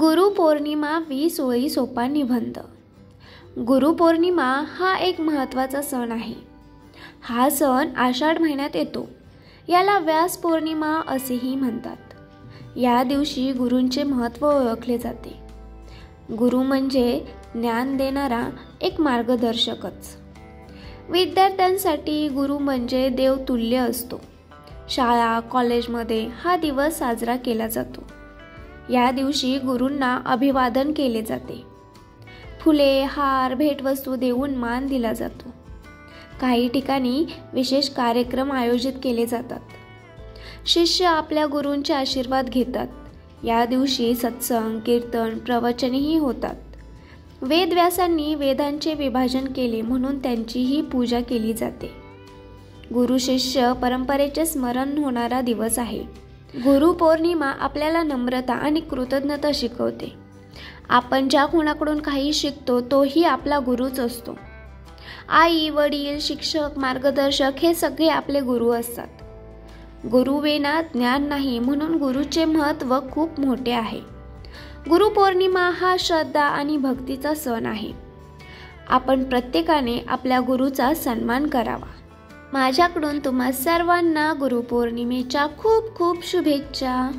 गुरुपौर्णिमा 20 ओळी सोपा निबंध. गुरुपौर्णिमा हा एक महत्त्वाचा सण आहे. हा सण आषाढ महिन्यात येतो. याला व्यास पौर्णिमा असेही म्हणतात. या दिवशी गुरूंचे महत्त्व ओळखले जाते. गुरु म्हणजे ज्ञान देणारा एक मार्गदर्शकच. विद्यार्थ्यांसाठी गुरु म्हणजे देवतुल्य असतो. शाळा कॉलेजमध्ये हा दिवस साजरा केला जातो. या दिवशी गुरूंना अभिवादन केले जाते. फुले, हार, भेटवस्तू देऊन मान दिला जातो. काही ठिकाणी विशेष कार्यक्रम आयोजित केले जातात. शिष्य आपल्या गुरूंचे आशीर्वाद घेतात. या दिवशी सत्संग, कीर्तन, प्रवचनेही होतात. वेदव्यासांनी वेदांचे विभाजन केले म्हणून त्यांचीही पूजा केली जाते. गुरु शिष्य परंपरेचे स्मरण होणारा दिवस आहे. गुरुपौर्णिमा आपल्याला नम्रता आणि कृतज्ञता शिकवते. आपण ज्या कोणाकडून काही शिकतो तोही आपला गुरुच असतो. आई, वडील, शिक्षक, मार्गदर्शक हे सगळे आपले गुरु असतात. गुरुविना ज्ञान नाही, म्हणून गुरुचे महत्त्व खूप मोठे आहे. गुरुपौर्णिमा हा श्रद्धा आणि भक्तीचा सण आहे. आपण प्रत्येकाने आपल्या गुरुचा सन्मान करावा. माझ्याकडून तुम्हा सर्वांना गुरुपौर्णिमेच्या खूप खूप शुभेच्छा.